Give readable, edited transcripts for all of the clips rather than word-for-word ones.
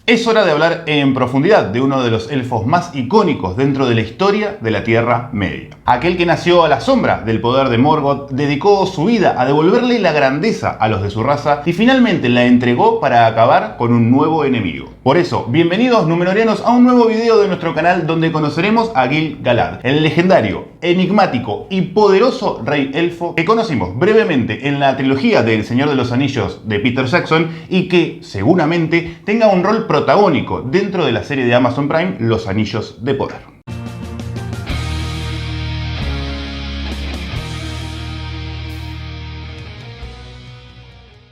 Es hora de hablar en profundidad de uno de los elfos más icónicos dentro de la historia de la Tierra Media. Aquel que nació a la sombra del poder de Morgoth, dedicó su vida a devolverle la grandeza a los de su raza y finalmente la entregó para acabar con un nuevo enemigo. Por eso, bienvenidos Númenóreanos a un nuevo video de nuestro canal donde conoceremos a Gil-galad, el legendario, enigmático y poderoso rey elfo que conocimos brevemente en la trilogía de El Señor de los Anillos de Peter Jackson y que seguramente tenga un rol protagónico dentro de la serie de Amazon Prime Los Anillos de Poder.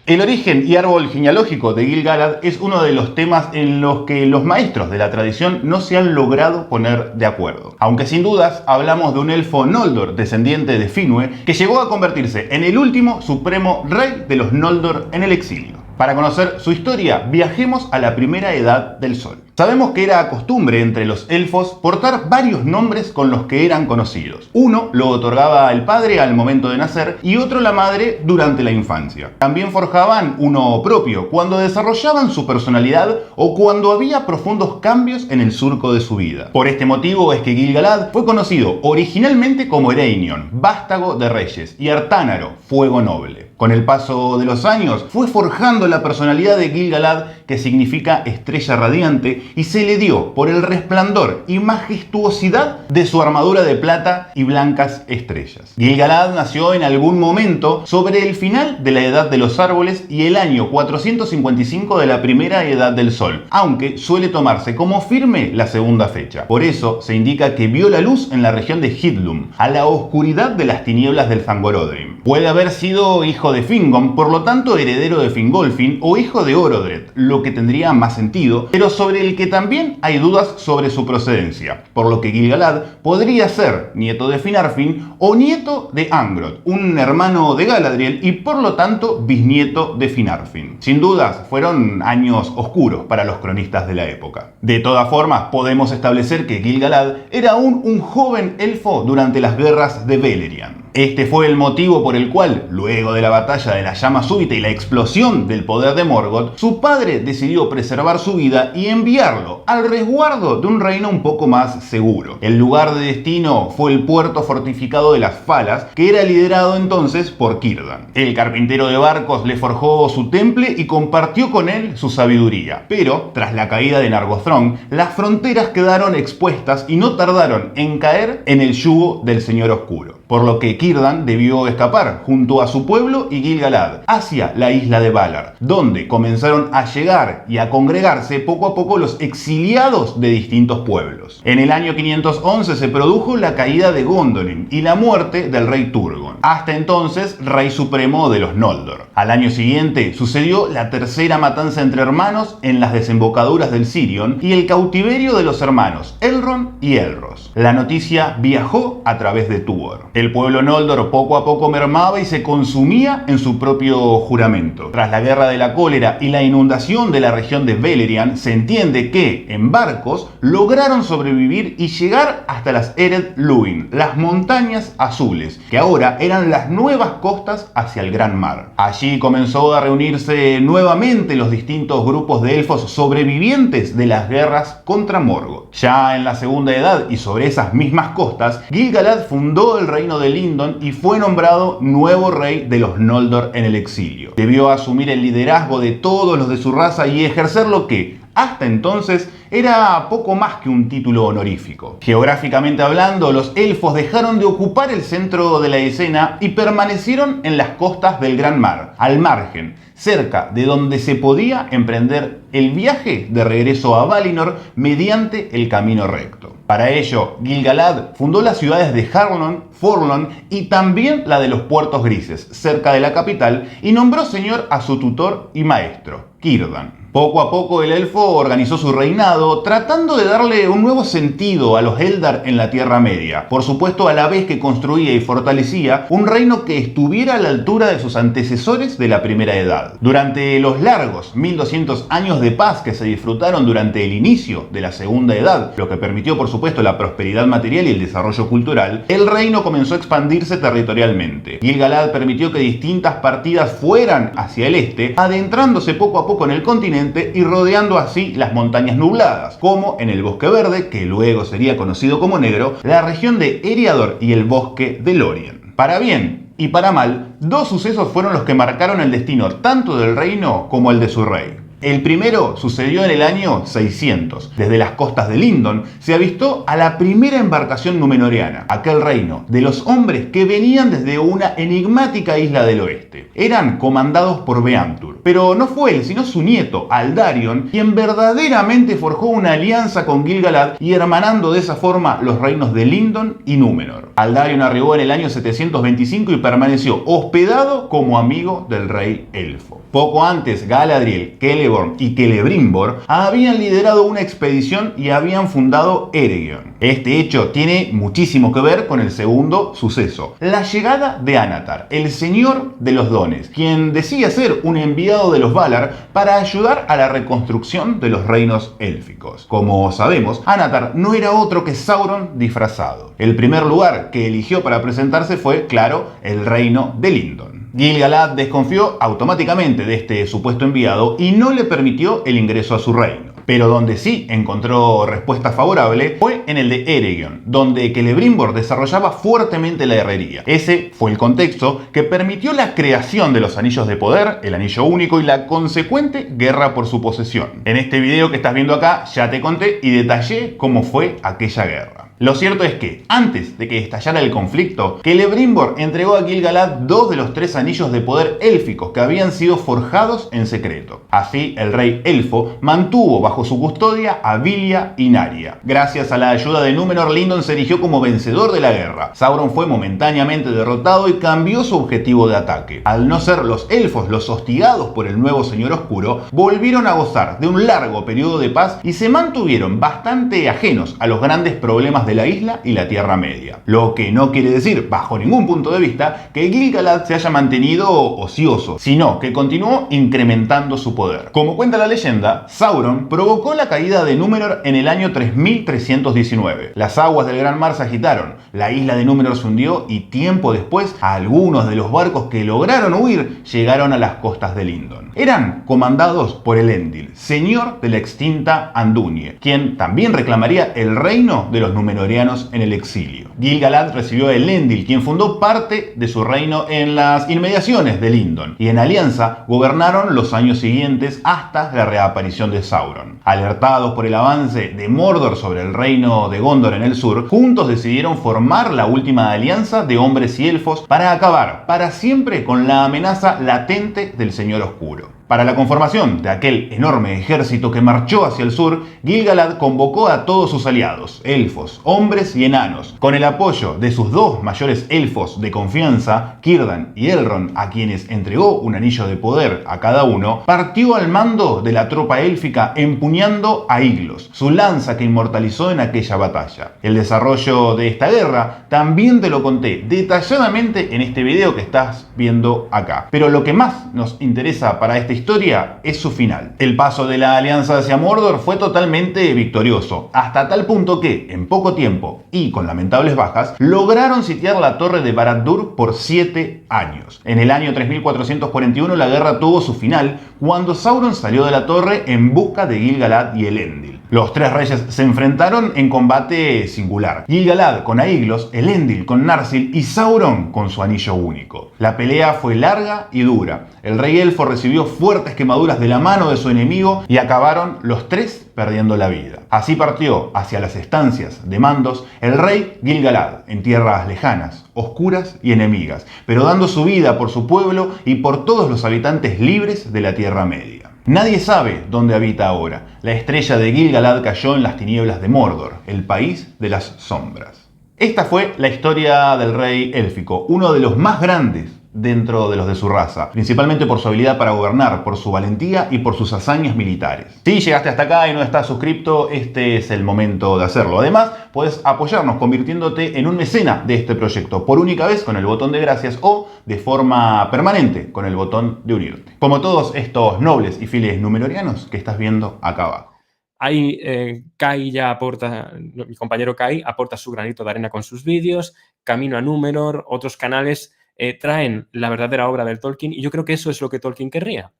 El origen y árbol genealógico de Gil-galad es uno de los temas en los que los maestros de la tradición no se han logrado poner de acuerdo. Aunque sin dudas hablamos de un elfo Noldor descendiente de Finwë que llegó a convertirse en el último supremo rey de los Noldor en el exilio. Para conocer su historia, viajemos a la primera edad del Sol. Sabemos que era costumbre entre los elfos portar varios nombres con los que eran conocidos. Uno lo otorgaba el padre al momento de nacer y otro la madre durante la infancia. También forjaban uno propio cuando desarrollaban su personalidad o cuando había profundos cambios en el surco de su vida. Por este motivo es que Gil-galad fue conocido originalmente como Ereinion, vástago de reyes, y Artánaro, fuego noble. Con el paso de los años fue forjando la personalidad de Gil-galad, que significa estrella radiante, y se le dio por el resplandor y majestuosidad de su armadura de plata y blancas estrellas. Gil-galad nació en algún momento sobre el final de la Edad de los Árboles y el año 455 de la primera Edad del Sol, aunque suele tomarse como firme la segunda fecha. Por eso se indica que vio la luz en la región de Hithlum, a la oscuridad de las tinieblas del Zangorodrim. Puede haber sido hijo de Fingon, por lo tanto heredero de Fingolfin, o hijo de Orodred, lo que tendría más sentido, pero sobre el que también hay dudas sobre su procedencia, por lo que Gil-galad podría ser nieto de Finarfin o nieto de Angrod, un hermano de Galadriel y por lo tanto bisnieto de Finarfin. Sin dudas, fueron años oscuros para los cronistas de la época. De todas formas, podemos establecer que Gil-galad era aún un joven elfo durante las guerras de Beleriand. Este fue el motivo por el cual, luego de la batalla de la llama súbita y la explosión del poder de Morgoth, su padre decidió preservar su vida y enviarlo al resguardo de un reino un poco más seguro. El lugar de destino fue el puerto fortificado de las Falas, que era liderado entonces por Círdan. El carpintero de barcos le forjó su temple y compartió con él su sabiduría. Pero, tras la caída de Nargothrond, las fronteras quedaron expuestas y no tardaron en caer en el yugo del Señor Oscuro. Por lo que Círdan debió escapar junto a su pueblo y Gil-galad hacia la isla de Valar, donde comenzaron a llegar y a congregarse poco a poco los exiliados de distintos pueblos. En el año 511 se produjo la caída de Gondolin y la muerte del rey Turgon, hasta entonces rey supremo de los Noldor. Al año siguiente sucedió la tercera matanza entre hermanos en las desembocaduras del Sirion y el cautiverio de los hermanos Elrond y Elros. La noticia viajó a través de Tuor. El pueblo Noldor poco a poco mermaba y se consumía en su propio juramento. Tras la guerra de la cólera y la inundación de la región de Beleriand, se entiende que, en barcos, lograron sobrevivir y llegar hasta las Ered Luin, las montañas azules, que ahora eran las nuevas costas hacia el Gran Mar. Allí comenzó a reunirse nuevamente los distintos grupos de elfos sobrevivientes de las guerras contra Morgoth. Ya en la Segunda Edad y sobre esas mismas costas, Gil-galad fundó el reino de Lindon y fue nombrado nuevo rey de los Noldor en el exilio. Debió asumir el liderazgo de todos los de su raza y ejercer lo que, hasta entonces, era poco más que un título honorífico. Geográficamente hablando, los elfos dejaron de ocupar el centro de la escena y permanecieron en las costas del Gran Mar, al margen, cerca de donde se podía emprender el viaje de regreso a Valinor mediante el camino recto. Para ello, Gil-galad fundó las ciudades de Harlon, Forlon y también la de los Puertos Grises, cerca de la capital, y nombró señor a su tutor y maestro, Círdan. Poco a poco el elfo organizó su reinado reinado tratando de darle un nuevo sentido a los Eldar en la Tierra Media, por supuesto a la vez que construía y fortalecía un reino que estuviera a la altura de sus antecesores de la Primera Edad. Durante los largos 1200 años de paz que se disfrutaron durante el inicio de la Segunda Edad, lo que permitió por supuesto la prosperidad material y el desarrollo cultural, el reino comenzó a expandirse territorialmente. Gil-galad permitió que distintas partidas fueran hacia el este, adentrándose poco a poco en el continente y rodeando así las montañas nubladas, como en el Bosque Verde, que luego sería conocido como Negro, la región de Eriador y el Bosque de Lórien. Para bien y para mal, dos sucesos fueron los que marcaron el destino tanto del reino como el de su rey. El primero sucedió en el año 600. Desde las costas de Lindon se avistó a la primera embarcación númenoriana, aquel reino de los hombres que venían desde una enigmática isla del oeste. Eran comandados por Beantur, pero no fue él, sino su nieto, Aldarion, quien verdaderamente forjó una alianza con Gil-galad y hermanando de esa forma los reinos de Lindon y Númenor. Aldarion arribó en el año 725 y permaneció hospedado como amigo del rey elfo. Poco antes, Galadriel, Celeborn y Celebrimbor habían liderado una expedición y habían fundado Eregion. Este hecho tiene muchísimo que ver con el segundo suceso, la llegada de Anatar, el señor de los dones, quien decía ser un enviado de los Valar para ayudar a la reconstrucción de los reinos élficos. Como sabemos, Anatar no era otro que Sauron disfrazado. El primer lugar que eligió para presentarse fue, claro, el reino de Lindon. Gil-galad desconfió automáticamente de este supuesto enviado y no le permitió el ingreso a su reino. Pero donde sí encontró respuesta favorable fue en el de Eregion, donde Celebrimbor desarrollaba fuertemente la herrería. Ese fue el contexto que permitió la creación de los anillos de poder, el anillo único y la consecuente guerra por su posesión. En este video que estás viendo acá ya te conté y detallé cómo fue aquella guerra. Lo cierto es que, antes de que estallara el conflicto, Celebrimbor entregó a Gil-galad 2 de los 3 anillos de poder élficos que habían sido forjados en secreto. Así, el rey elfo mantuvo bajo su custodia a Vilia y Naria. Gracias a la ayuda de Númenor, Lindon se erigió como vencedor de la guerra. Sauron fue momentáneamente derrotado y cambió su objetivo de ataque. Al no ser los elfos los hostigados por el nuevo Señor Oscuro, volvieron a gozar de un largo periodo de paz y se mantuvieron bastante ajenos a los grandes problemas de la isla y la Tierra Media. Lo que no quiere decir, bajo ningún punto de vista, que Gil-galad se haya mantenido ocioso, sino que continuó incrementando su poder. Como cuenta la leyenda, Sauron provocó la caída de Númenor en el año 3319. Las aguas del Gran Mar se agitaron, la isla de Númenor se hundió y tiempo después, algunos de los barcos que lograron huir llegaron a las costas de Lindon. Eran comandados por Elendil, señor de la extinta Andúnie, quien también reclamaría el reino de los Númenor en el exilio. Gil-galad recibió a Elendil, quien fundó parte de su reino en las inmediaciones de Lindon, y en alianza gobernaron los años siguientes hasta la reaparición de Sauron. Alertados por el avance de Mordor sobre el reino de Gondor en el sur, juntos decidieron formar la última alianza de hombres y elfos para acabar para siempre con la amenaza latente del Señor Oscuro. Para la conformación de aquel enorme ejército que marchó hacia el sur, Gil-galad convocó a todos sus aliados, elfos, hombres y enanos. Con el apoyo de sus 2 mayores elfos de confianza, Círdan y Elrond, a quienes entregó un anillo de poder a cada uno, partió al mando de la tropa élfica empuñando a Iglos, su lanza que inmortalizó en aquella batalla. El desarrollo de esta guerra también te lo conté detalladamente en este video que estás viendo acá. Pero lo que más nos interesa para esta historia es su final. El paso de la alianza hacia Mordor fue totalmente victorioso, hasta tal punto que, en poco tiempo y con lamentables bajas, lograron sitiar la torre de Barad-dûr por 7 años. En el año 3441 la guerra tuvo su final cuando Sauron salió de la torre en busca de Gil-galad y Elendil. Los 3 reyes se enfrentaron en combate singular. Gil-galad con Aiglos, Elendil con Narsil y Sauron con su anillo único. La pelea fue larga y dura. El rey elfo recibió fuertes quemaduras de la mano de su enemigo y acabaron los 3 perdiendo la vida. Así partió hacia las estancias de Mandos el rey Gil-galad en tierras lejanas, oscuras y enemigas, pero dando su vida por su pueblo y por todos los habitantes libres de la Tierra Media. Nadie sabe dónde habita ahora. La estrella de Gil-galad cayó en las tinieblas de Mordor, el país de las sombras. Esta fue la historia del rey élfico, uno de los más grandes dentro de los de su raza, principalmente por su habilidad para gobernar, por su valentía y por sus hazañas militares. Si llegaste hasta acá y no estás suscripto, este es el momento de hacerlo. Además, puedes apoyarnos convirtiéndote en un mecena de este proyecto por única vez con el botón de gracias o de forma permanente con el botón de unirte. Como todos estos nobles y fieles numenorianos que estás viendo acá abajo. Ahí Kai ya aporta, mi compañero Kai aporta su granito de arena con sus vídeos, Camino a Númenor, otros canales traen la verdadera obra del Tolkien y yo creo que eso es lo que Tolkien querría,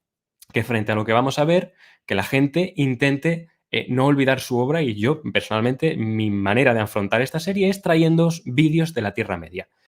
que frente a lo que vamos a ver, que la gente intente no olvidar su obra y yo personalmente mi manera de afrontar esta serie es trayendo vídeos de la Tierra Media.